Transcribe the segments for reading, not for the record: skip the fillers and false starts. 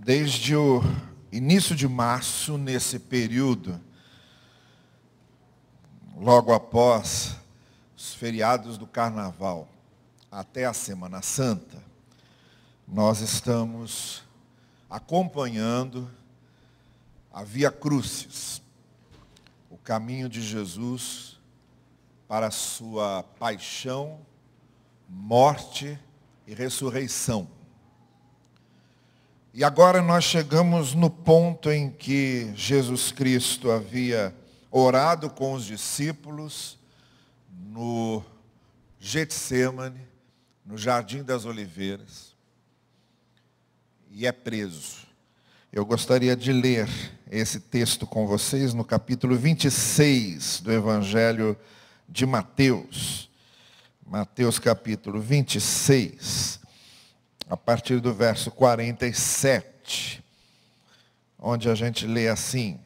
Desde o início de março, nesse período, logo após os feriados do Carnaval, até a Semana Santa, nós estamos acompanhando a Via Crucis, o caminho de Jesus para a sua paixão, morte e ressurreição. E agora nós chegamos no ponto em que Jesus Cristo havia orado com os discípulos no Getsêmani, no Jardim das Oliveiras, e é preso. Eu gostaria de ler esse texto com vocês no capítulo 26 do Evangelho de Mateus. Mateus capítulo 26, a partir do verso 47, onde a gente lê assim: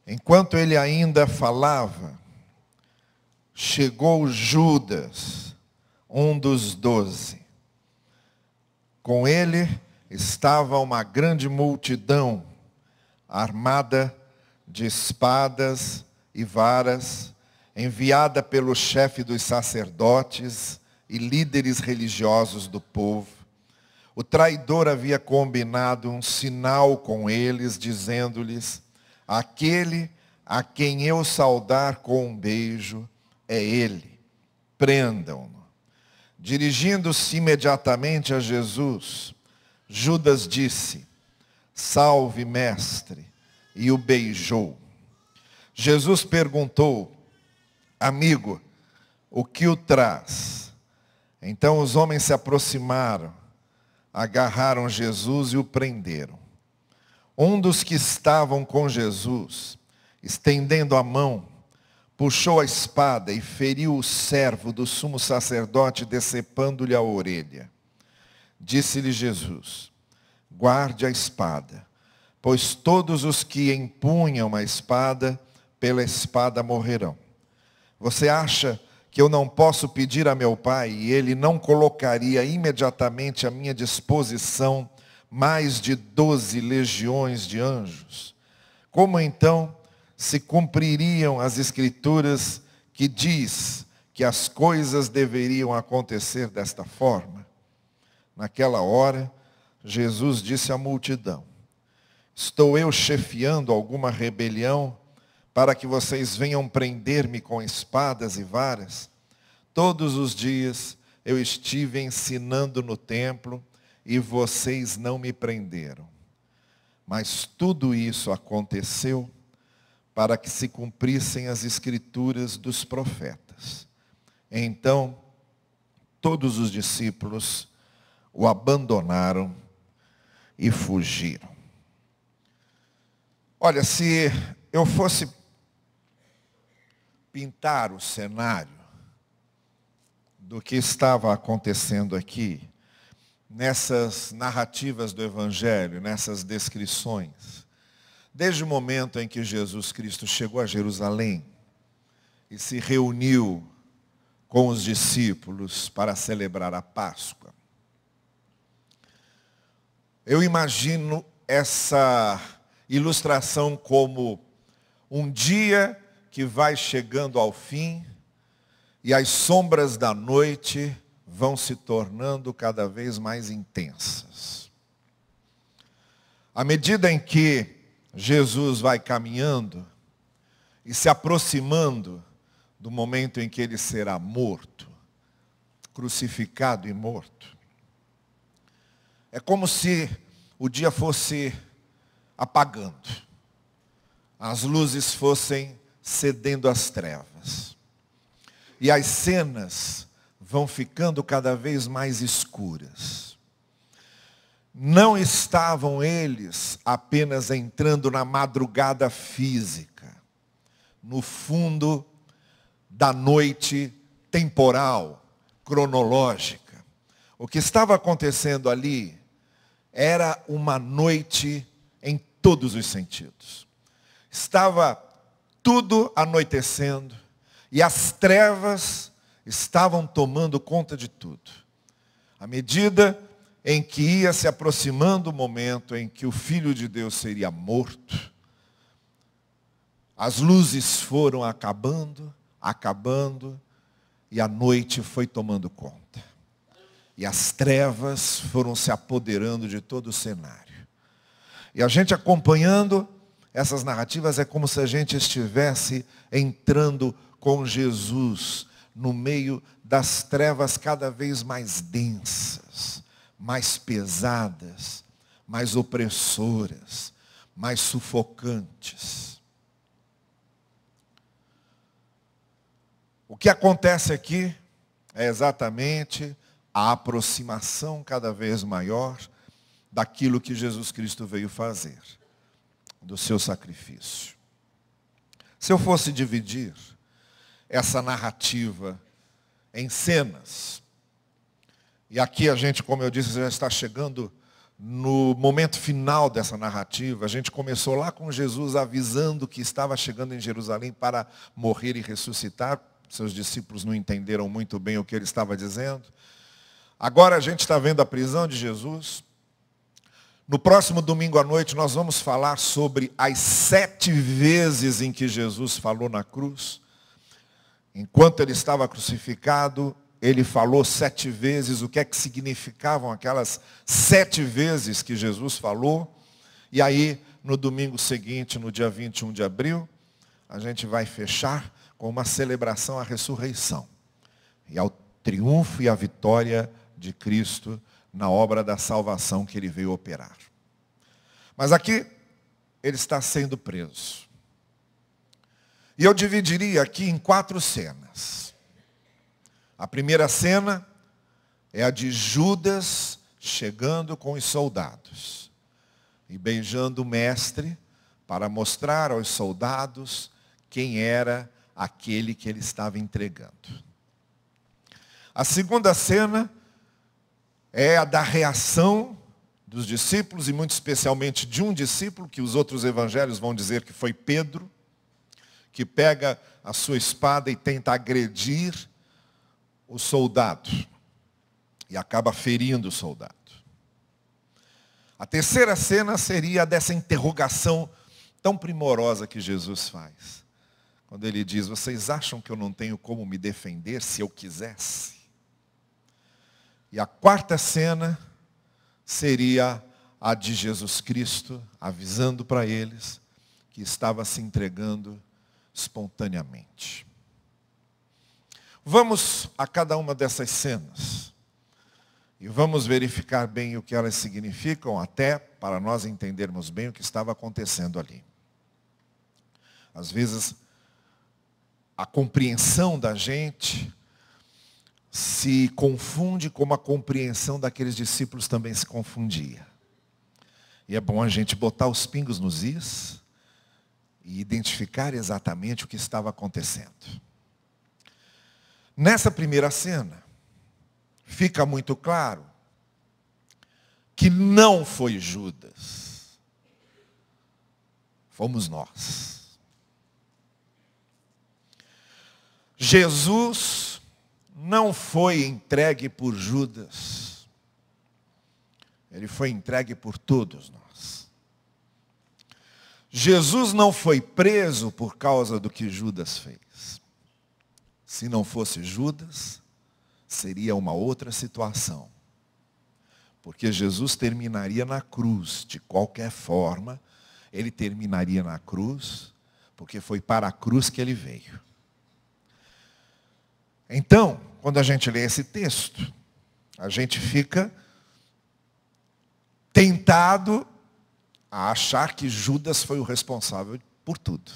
Enquanto ele ainda falava, chegou Judas, um dos 12. Com ele estava uma grande multidão, armada de espadas e varas, enviada pelo chefe dos sacerdotes e líderes religiosos do povo. O traidor havia combinado um sinal com eles, dizendo-lhes: aquele a quem eu saudar com um beijo é ele, prendam-no. Dirigindo-se imediatamente a Jesus, Judas disse: salve, mestre, e o beijou. Jesus perguntou: amigo, o que o traz? Então os homens se aproximaram, agarraram Jesus e o prenderam. Um dos que estavam com Jesus, estendendo a mão, puxou a espada e feriu o servo do sumo sacerdote, decepando-lhe a orelha. Disse-lhe Jesus: guarde a espada, pois todos os que empunham a espada, pela espada morrerão. Você acha que eu não posso pedir a meu Pai, e Ele não colocaria imediatamente à minha disposição mais de 12 legiões de anjos? Como então se cumpririam as Escrituras que diz que as coisas deveriam acontecer desta forma? Naquela hora, Jesus disse à multidão: estou eu chefiando alguma rebelião para que vocês venham prender-me com espadas e varas? Todos os dias eu estive ensinando no templo e vocês não me prenderam. Mas tudo isso aconteceu para que se cumprissem as Escrituras dos profetas. Então, todos os discípulos o abandonaram e fugiram. Olha, se eu fosse pintar o cenário do que estava acontecendo aqui, nessas narrativas do Evangelho, nessas descrições, desde o momento em que Jesus Cristo chegou a Jerusalém e se reuniu com os discípulos para celebrar a Páscoa, eu imagino essa ilustração como um dia que vai chegando ao fim e as sombras da noite vão se tornando cada vez mais intensas. À medida em que Jesus vai caminhando e se aproximando do momento em que ele será morto, crucificado e morto, é como se o dia fosse apagando, as luzes fossem cedendo às trevas, e as cenas vão ficando cada vez mais escuras. Não estavam eles apenas entrando na madrugada física, no fundo da noite temporal, cronológica. O que estava acontecendo ali era uma noite em todos os sentidos. Estava tudo anoitecendo e as trevas estavam tomando conta de tudo. À medida em que ia se aproximando o momento em que o Filho de Deus seria morto, as luzes foram acabando, e a noite foi tomando conta. E as trevas foram se apoderando de todo o cenário. E a gente acompanhando essas narrativas é como se a gente estivesse entrando com Jesus no meio das trevas cada vez mais densas, mais pesadas, mais opressoras, mais sufocantes. O que acontece aqui é exatamente a aproximação cada vez maior daquilo que Jesus Cristo veio fazer, do seu sacrifício. Se eu fosse dividir essa narrativa em cenas, e aqui a gente, como eu disse, já está chegando no momento final dessa narrativa. A gente começou lá com Jesus avisando que estava chegando em Jerusalém para morrer e ressuscitar. Seus discípulos não entenderam muito bem o que ele estava dizendo. Agora a gente está vendo a prisão de Jesus. No próximo domingo à noite nós vamos falar sobre as 7 vezes em que Jesus falou na cruz. Enquanto ele estava crucificado, ele falou 7 vezes o que é que significavam aquelas 7 vezes que Jesus falou. E aí, no domingo seguinte, no dia 21 de abril, a gente vai fechar com uma celebração à ressurreição. E ao triunfo e à vitória de Cristo na obra da salvação que ele veio operar. Mas aqui, ele está sendo preso. E eu dividiria aqui em 4 cenas. A primeira cena é a de Judas chegando com os soldados e beijando o mestre para mostrar aos soldados quem era aquele que ele estava entregando. A segunda cena é a da reação dos discípulos, e muito especialmente de um discípulo, que os outros evangelhos vão dizer que foi Pedro, que pega a sua espada e tenta agredir o soldado, e acaba ferindo o soldado. A terceira cena seria a dessa interrogação tão primorosa que Jesus faz. Quando ele diz, vocês acham que eu não tenho como me defender se eu quisesse? E a quarta cena seria a de Jesus Cristo, avisando para eles que estava se entregando espontaneamente. Vamos a cada uma dessas cenas e vamos verificar bem o que elas significam, até para nós entendermos bem o que estava acontecendo ali. Às vezes, a compreensão da gente se confunde como a compreensão daqueles discípulos também se confundia. E é bom a gente botar os pingos nos is e identificar exatamente o que estava acontecendo. Nessa primeira cena, fica muito claro que não foi Judas, fomos nós. Jesus não foi entregue por Judas, ele foi entregue por todos nós. Jesus não foi preso por causa do que Judas fez. Se não fosse Judas, seria uma outra situação. Porque Jesus terminaria na cruz, de qualquer forma, ele terminaria na cruz, porque foi para a cruz que ele veio. Então, quando a gente lê esse texto, a gente fica tentado a achar que Judas foi o responsável por tudo.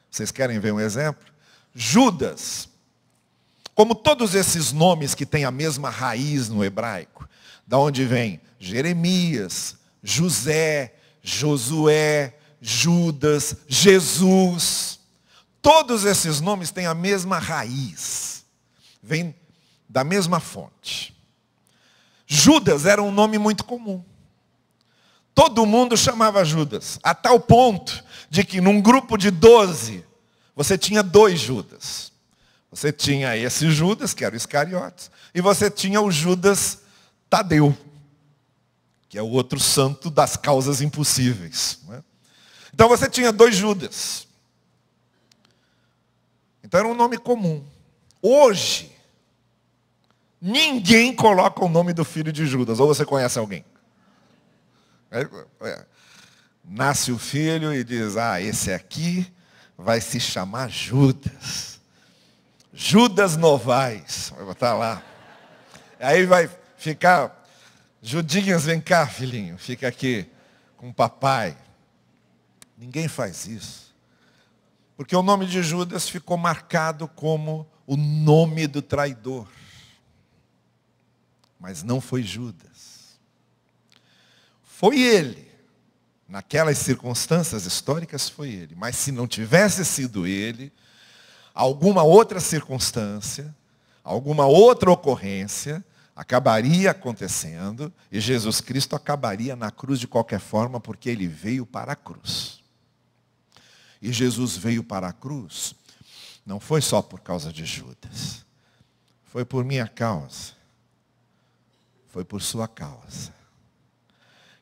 Vocês querem ver um exemplo? Judas, como todos esses nomes que têm a mesma raiz no hebraico, da onde vem Jeremias, José, Josué, Judas, Jesus, todos esses nomes têm a mesma raiz, vêm da mesma fonte. Judas era um nome muito comum. Todo mundo chamava Judas, a tal ponto de que num grupo de 12, você tinha 2 Judas. Você tinha esse Judas, que era o Iscariotes, e você tinha o Judas Tadeu, que é o outro santo das causas impossíveis. Né? Então você tinha 2 Judas. Então era um nome comum. Hoje, ninguém coloca o nome do filho de Judas. Ou você conhece alguém? Nasce o filho e diz, esse aqui vai se chamar Judas. Judas Novaes. Vai botar lá. Aí vai ficar, Judinhas, vem cá, filhinho. Fica aqui com o papai. Ninguém faz isso. Porque o nome de Judas ficou marcado como o nome do traidor. Mas não foi Judas. Foi ele. Naquelas circunstâncias históricas foi ele. Mas se não tivesse sido ele, alguma outra circunstância, alguma outra ocorrência, acabaria acontecendo e Jesus Cristo acabaria na cruz de qualquer forma, porque ele veio para a cruz. E Jesus veio para a cruz, não foi só por causa de Judas. Foi por minha causa. Foi por sua causa.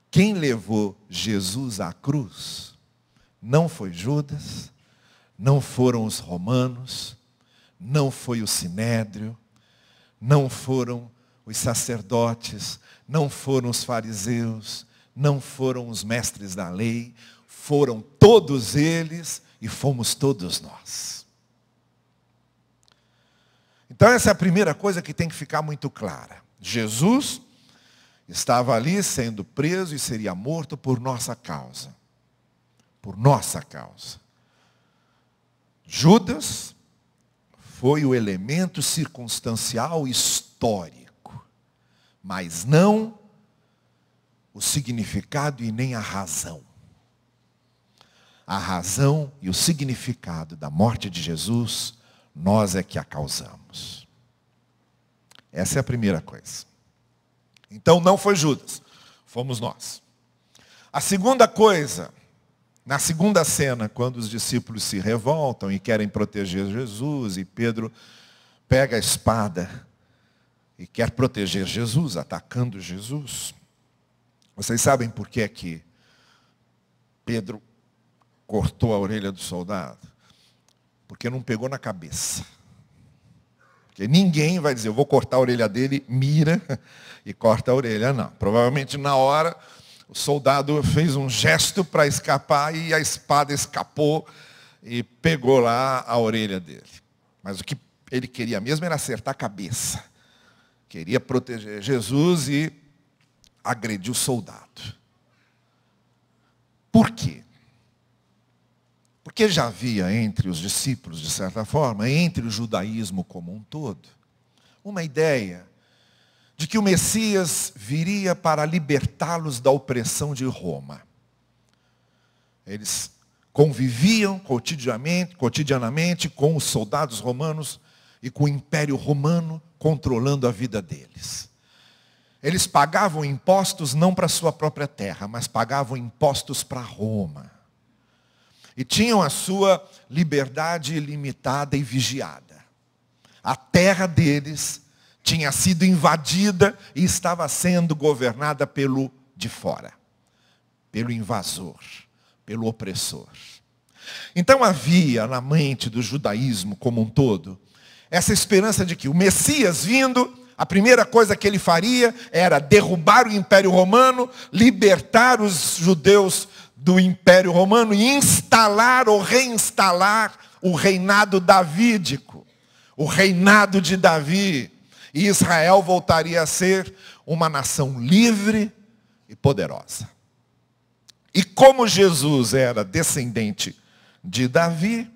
Quem levou Jesus à cruz não foi Judas, não foram os romanos, não foi o sinédrio, não foram os sacerdotes, não foram os fariseus, não foram os mestres da lei, foram todos eles e fomos todos nós. Então essa é a primeira coisa que tem que ficar muito clara. Jesus estava ali sendo preso e seria morto por nossa causa. Por nossa causa. Judas foi o elemento circunstancial histórico, mas não o significado e nem a razão. A razão e o significado da morte de Jesus, nós é que a causamos. Essa é a primeira coisa. Então não foi Judas, fomos nós. A segunda coisa, na segunda cena, quando os discípulos se revoltam e querem proteger Jesus, e Pedro pega a espada e quer proteger Jesus, atacando Jesus. Vocês sabem por que é que Pedro cortou a orelha do soldado? Porque não pegou na cabeça. Porque ninguém vai dizer, eu vou cortar a orelha dele, mira e corta a orelha. Não. Provavelmente na hora, o soldado fez um gesto para escapar e a espada escapou e pegou lá a orelha dele. Mas o que ele queria mesmo era acertar a cabeça. Queria proteger Jesus e agrediu o soldado. Por quê? Porque já havia entre os discípulos, de certa forma, entre o judaísmo como um todo, uma ideia de que o Messias viria para libertá-los da opressão de Roma. Eles conviviam cotidianamente com os soldados romanos e com o Império Romano controlando a vida deles. Eles pagavam impostos não para a sua própria terra, mas pagavam impostos para Roma. E tinham a sua liberdade limitada e vigiada. A terra deles tinha sido invadida e estava sendo governada pelo de fora. Pelo invasor, pelo opressor. Então havia na mente do judaísmo como um todo, essa esperança de que o Messias vindo, a primeira coisa que ele faria era derrubar o Império Romano, libertar os judeus do Império Romano e instalar ou reinstalar o reinado davídico, o reinado de Davi. E Israel voltaria a ser uma nação livre e poderosa. E como Jesus era descendente de Davi,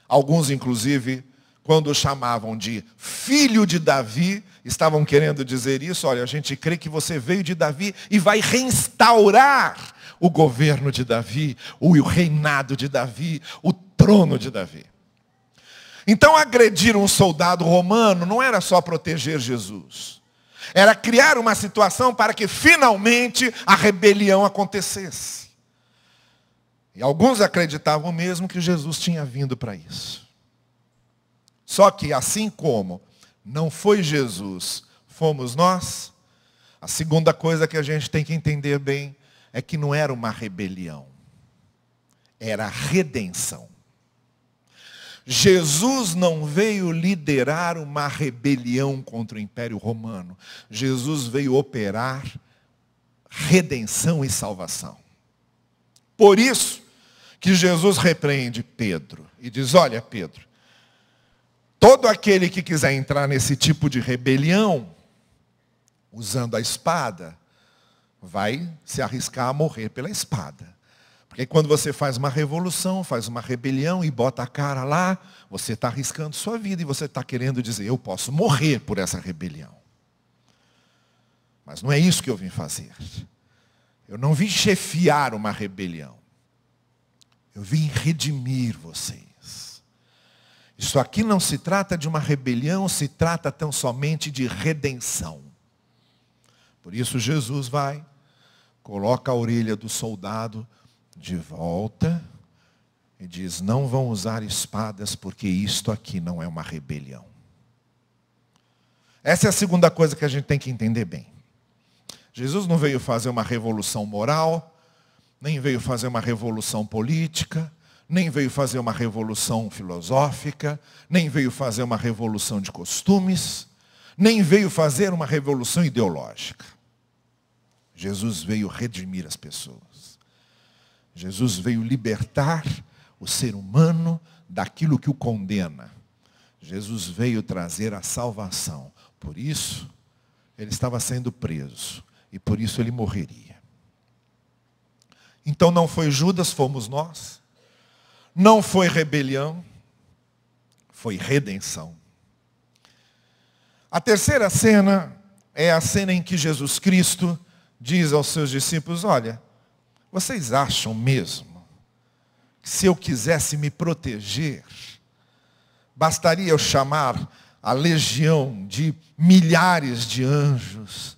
alguns inclusive, quando o chamavam de filho de Davi, estavam querendo dizer isso, olha, a gente crê que você veio de Davi e vai reinstaurar o governo de Davi, o reinado de Davi, o trono de Davi. Então agredir um soldado romano não era só proteger Jesus. Era criar uma situação para que finalmente a rebelião acontecesse. E alguns acreditavam mesmo que Jesus tinha vindo para isso. Só que assim como não foi Jesus, fomos nós, A segunda coisa que a gente tem que entender bem é que não era uma rebelião, era redenção. Jesus não veio liderar uma rebelião contra o Império Romano. Jesus veio operar redenção e salvação. Por isso que Jesus repreende Pedro e diz: olha, Pedro, todo aquele que quiser entrar nesse tipo de rebelião, usando a espada, vai se arriscar a morrer pela espada. Porque quando você faz uma revolução, faz uma rebelião e bota a cara lá, você está arriscando sua vida e você está querendo dizer: eu posso morrer por essa rebelião. Mas não é isso que eu vim fazer. Eu não vim chefiar uma rebelião. Eu vim redimir vocês. Isso aqui não se trata de uma rebelião, se trata tão somente de redenção. Por isso Jesus vai, coloca a orelha do soldado de volta e diz: não vão usar espadas, porque isto aqui não é uma rebelião. Essa é a segunda coisa que a gente tem que entender bem. Jesus não veio fazer uma revolução moral, nem veio fazer uma revolução política, nem veio fazer uma revolução filosófica, nem veio fazer uma revolução de costumes, nem veio fazer uma revolução ideológica. Jesus veio redimir as pessoas. Jesus veio libertar o ser humano daquilo que o condena. Jesus veio trazer a salvação. Por isso, ele estava sendo preso. E por isso ele morreria. Então não foi Judas, fomos nós. Não foi rebelião, foi redenção. A terceira cena é a cena em que Jesus Cristo diz aos seus discípulos: olha, vocês acham mesmo que se eu quisesse me proteger, bastaria eu chamar a legião de milhares de anjos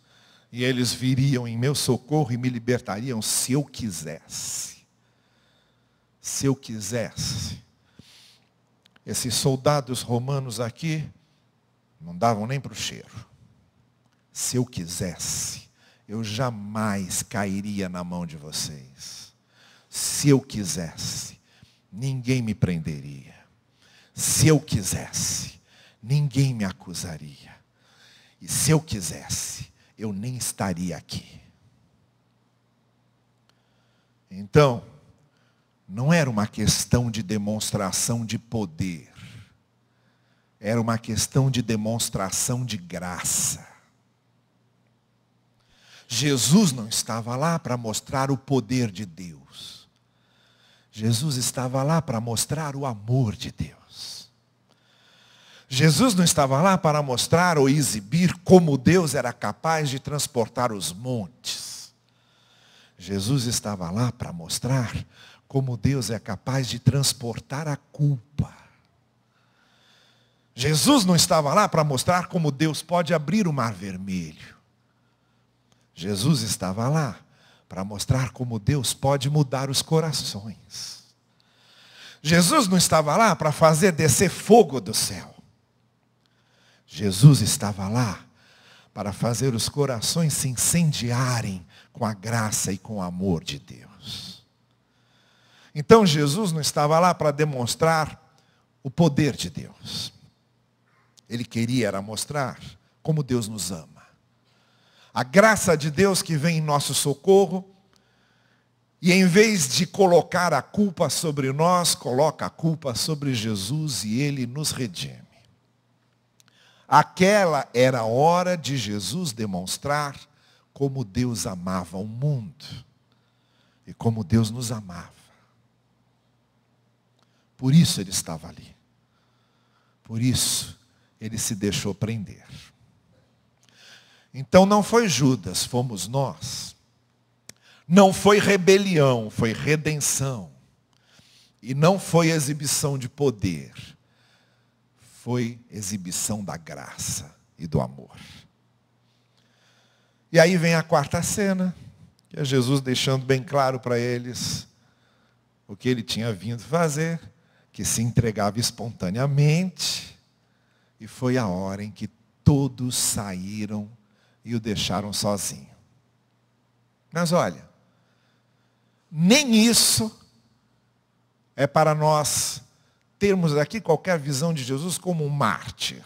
e eles viriam em meu socorro e me libertariam se eu quisesse? Se eu quisesse. Esses soldados romanos aqui não davam nem para o cheiro. Se eu quisesse, eu jamais cairia na mão de vocês. Se eu quisesse, ninguém me prenderia. Se eu quisesse, ninguém me acusaria. E se eu quisesse, eu nem estaria aqui. Então, não era uma questão de demonstração de poder. Era uma questão de demonstração de graça. Jesus não estava lá para mostrar o poder de Deus. Jesus estava lá para mostrar o amor de Deus. Jesus não estava lá para mostrar ou exibir como Deus era capaz de transportar os montes. Jesus estava lá para mostrar como Deus é capaz de transportar a culpa. Jesus não estava lá para mostrar como Deus pode abrir o mar vermelho. Jesus estava lá para mostrar como Deus pode mudar os corações. Jesus não estava lá para fazer descer fogo do céu. Jesus estava lá para fazer os corações se incendiarem com a graça e com o amor de Deus. Então Jesus não estava lá para demonstrar o poder de Deus. Ele queria era mostrar como Deus nos ama. A graça de Deus que vem em nosso socorro, e em vez de colocar a culpa sobre nós, coloca a culpa sobre Jesus e Ele nos redime. Aquela era a hora de Jesus demonstrar como Deus amava o mundo e como Deus nos amava. Por isso ele estava ali. Por isso ele se deixou prender. Então não foi Judas, fomos nós. Não foi rebelião, foi redenção. E não foi exibição de poder. Foi exibição da graça e do amor. E aí vem a quarta cena, que é Jesus deixando bem claro para eles o que ele tinha vindo fazer, que se entregava espontaneamente, e foi a hora em que todos saíram e o deixaram sozinho. Mas olha, nem isso é para nós termos aqui qualquer visão de Jesus como um mártir.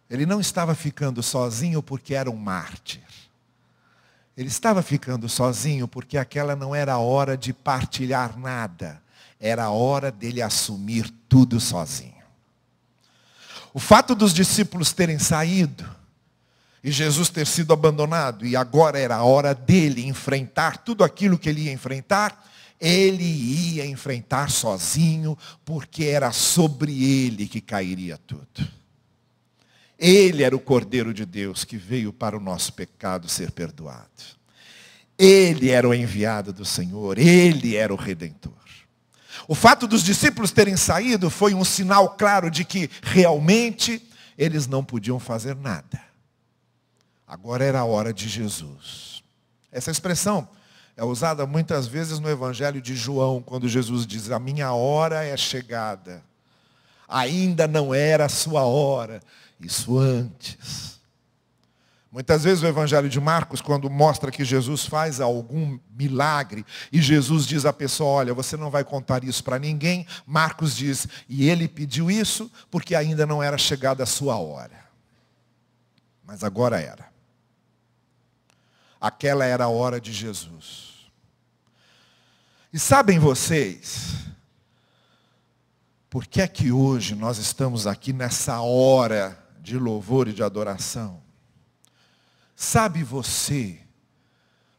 Ele não estava ficando sozinho porque era um mártir. Ele estava ficando sozinho porque aquela não era a hora de partilhar nada. Era a hora dele assumir tudo sozinho. O fato dos discípulos terem saído e Jesus ter sido abandonado e agora era a hora dele enfrentar tudo aquilo que ele ia enfrentar, ele ia enfrentar sozinho porque era sobre ele que cairia tudo. Ele era o Cordeiro de Deus que veio para o nosso pecado ser perdoado. Ele era o enviado do Senhor, ele era o Redentor. O fato dos discípulos terem saído foi um sinal claro de que realmente eles não podiam fazer nada. Agora era a hora de Jesus. Essa expressão é usada muitas vezes no Evangelho de João, quando Jesus diz, a minha hora é chegada. Ainda não era a sua hora. Isso antes. Muitas vezes o Evangelho de Marcos, quando mostra que Jesus faz algum milagre, e Jesus diz à pessoa, olha, você não vai contar isso para ninguém. Marcos diz, e ele pediu isso porque ainda não era chegada a sua hora. Mas agora era. Aquela era a hora de Jesus. E sabem vocês, por que é que hoje nós estamos aqui nessa hora de louvor e de adoração? Sabe você,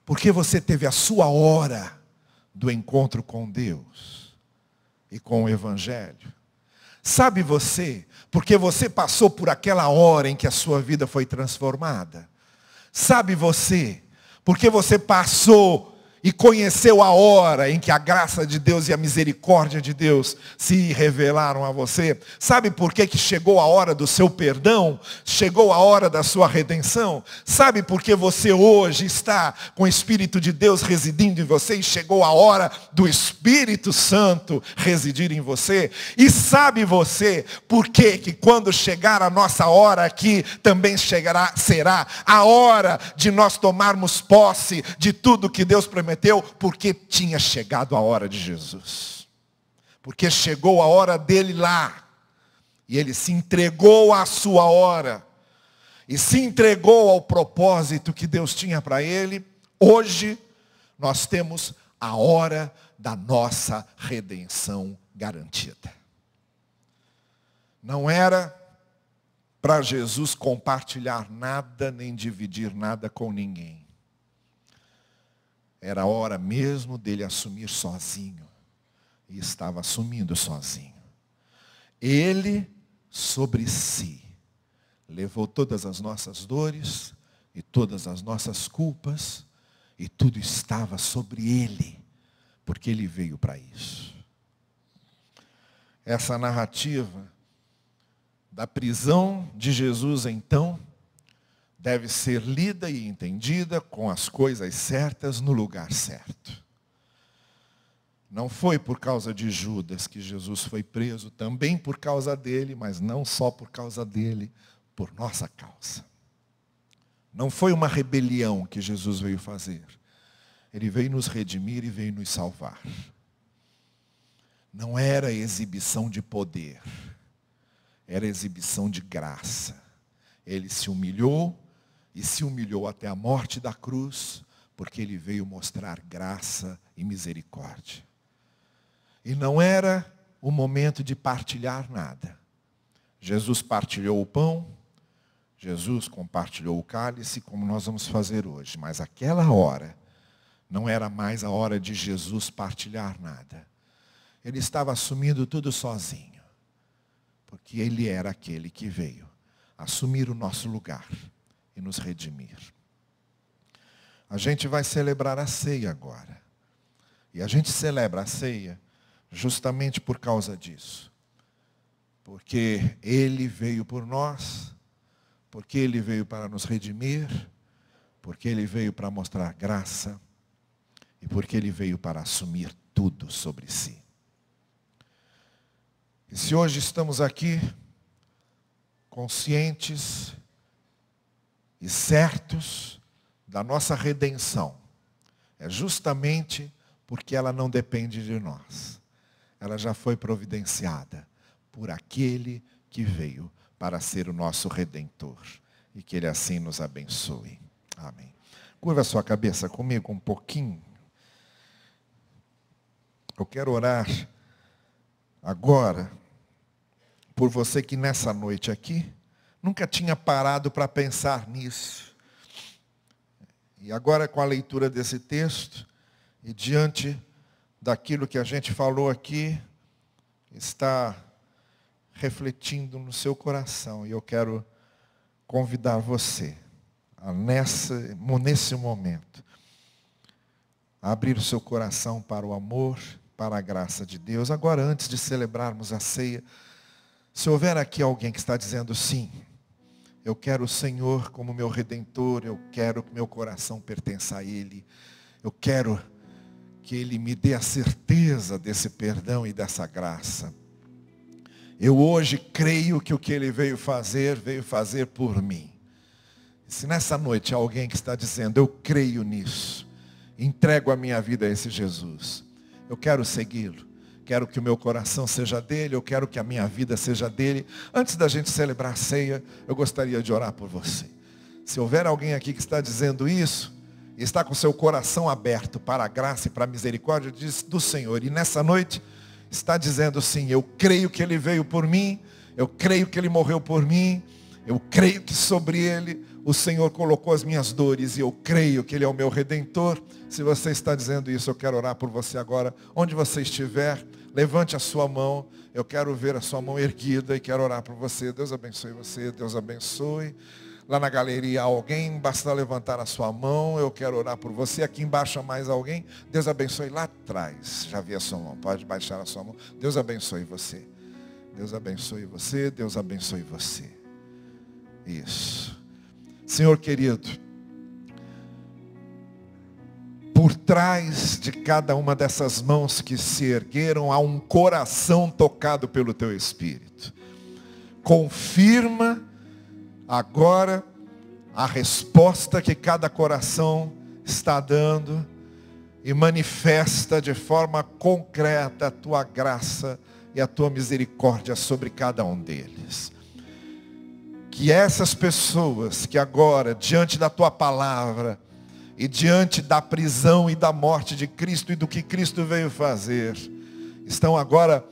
porque você teve a sua hora do encontro com Deus e com o Evangelho? Sabe você, porque você passou por aquela hora em que a sua vida foi transformada? Sabe você, porque você passou e conheceu a hora em que a graça de Deus e a misericórdia de Deus se revelaram a você? Sabe por que chegou a hora do seu perdão? Chegou a hora da sua redenção? Sabe por que você hoje está com o Espírito de Deus residindo em você e chegou a hora do Espírito Santo residir em você? E sabe você por que quando chegar a nossa hora aqui também será a hora de nós tomarmos posse de tudo que Deus prometeu? Porque tinha chegado a hora de Jesus. Porque chegou a hora dele lá. E ele se entregou à sua hora. E se entregou ao propósito que Deus tinha para ele. Hoje, nós temos a hora da nossa redenção garantida. Não era para Jesus compartilhar nada, nem dividir nada com ninguém. Era a hora mesmo dele assumir sozinho. E estava assumindo sozinho. Ele, sobre si, levou todas as nossas dores e todas as nossas culpas. E tudo estava sobre ele. Porque ele veio para isso. Essa narrativa da prisão de Jesus, então, deve ser lida e entendida com as coisas certas no lugar certo. Não foi por causa de Judas que Jesus foi preso, também por causa dele, mas não só por causa dele, por nossa causa. Não foi uma rebelião que Jesus veio fazer. Ele veio nos redimir e veio nos salvar. Não era exibição de poder, era exibição de graça. Ele se humilhou, e se humilhou até a morte da cruz, porque ele veio mostrar graça e misericórdia. E não era o momento de partilhar nada. Jesus partilhou o pão, Jesus compartilhou o cálice, como nós vamos fazer hoje. Mas aquela hora, não era mais a hora de Jesus partilhar nada. Ele estava assumindo tudo sozinho. Porque ele era aquele que veio assumir o nosso lugar e nos redimir. A gente vai celebrar a ceia agora. E a gente celebra a ceia justamente por causa disso. Porque ele veio por nós, porque ele veio para nos redimir, porque ele veio para mostrar graça e porque ele veio para assumir tudo sobre si. E se hoje estamos aqui conscientes e certos da nossa redenção, é justamente porque ela não depende de nós. Ela já foi providenciada por aquele que veio para ser o nosso Redentor. E que Ele assim nos abençoe. Amém. Curva a sua cabeça comigo um pouquinho. Eu quero orar agora por você que nessa noite aqui nunca tinha parado para pensar nisso. E agora com a leitura desse texto e diante daquilo que a gente falou aqui, está refletindo no seu coração. E eu quero convidar você a nesse momento a abrir o seu coração para o amor, para a graça de Deus. Agora, antes de celebrarmos a ceia, se houver aqui alguém que está dizendo sim, eu quero o Senhor como meu Redentor, eu quero que meu coração pertença a Ele, eu quero que Ele me dê a certeza desse perdão e dessa graça. Eu hoje creio que o que Ele veio fazer por mim. Se nessa noite há alguém que está dizendo, eu creio nisso, entrego a minha vida a esse Jesus, eu quero segui-lo, quero que o meu coração seja dele, eu quero que a minha vida seja dele. Antes da gente celebrar a ceia, eu gostaria de orar por você. Se houver alguém aqui que está dizendo isso, e está com seu coração aberto para a graça e para a misericórdia do Senhor, e nessa noite está dizendo sim, eu creio que Ele veio por mim, eu creio que Ele morreu por mim, eu creio que sobre Ele o Senhor colocou as minhas dores, e eu creio que Ele é o meu Redentor. Se você está dizendo isso, eu quero orar por você agora. Onde você estiver, levante a sua mão, eu quero ver a sua mão erguida e quero orar por você. Deus abençoe você, Deus abençoe. Lá na galeria há alguém, basta levantar a sua mão, eu quero orar por você. Aqui embaixo há mais alguém, Deus abençoe lá atrás. Já vi a sua mão, pode baixar a sua mão. Deus abençoe você. Deus abençoe você, Deus abençoe você. Isso. Senhor querido, por trás de cada uma dessas mãos que se ergueram, há um coração tocado pelo Teu Espírito. Confirma agora a resposta que cada coração está dando e manifesta de forma concreta a Tua graça e a Tua misericórdia sobre cada um deles. Que essas pessoas que agora, diante da Tua palavra e diante da prisão e da morte de Cristo e do que Cristo veio fazer, estão agora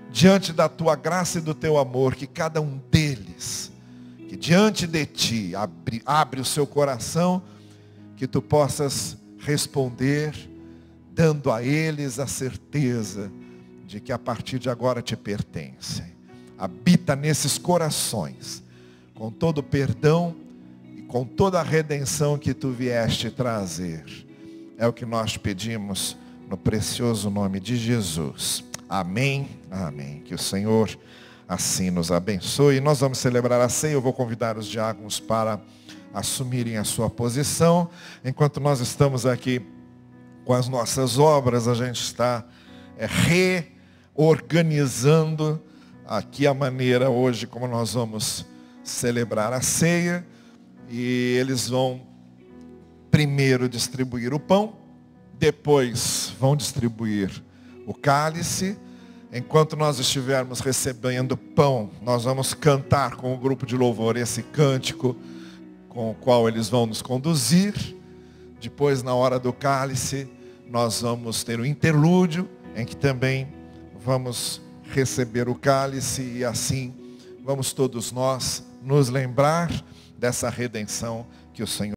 diante da Tua graça e do Teu amor, que cada um deles, que diante de Ti, abre o seu coração, que Tu possas responder, dando a eles a certeza de que a partir de agora Te pertencem. Habita nesses corações, com todo o perdão e com toda a redenção que Tu vieste trazer. É o que nós pedimos no precioso nome de Jesus. Amém, amém. Que o Senhor assim nos abençoe. Nós vamos celebrar a ceia. Eu vou convidar os diáconos para assumirem a sua posição. Enquanto nós estamos aqui com as nossas obras, a gente está reorganizando aqui a maneira hoje como nós vamos celebrar a ceia. E eles vão primeiro distribuir o pão, depois vão distribuir o cálice. Enquanto nós estivermos recebendo pão, nós vamos cantar com o grupo de louvor esse cântico com o qual eles vão nos conduzir. Depois, na hora do cálice, nós vamos ter um interlúdio em que também vamos receber o cálice e assim vamos todos nós nos lembrar dessa redenção que o Senhor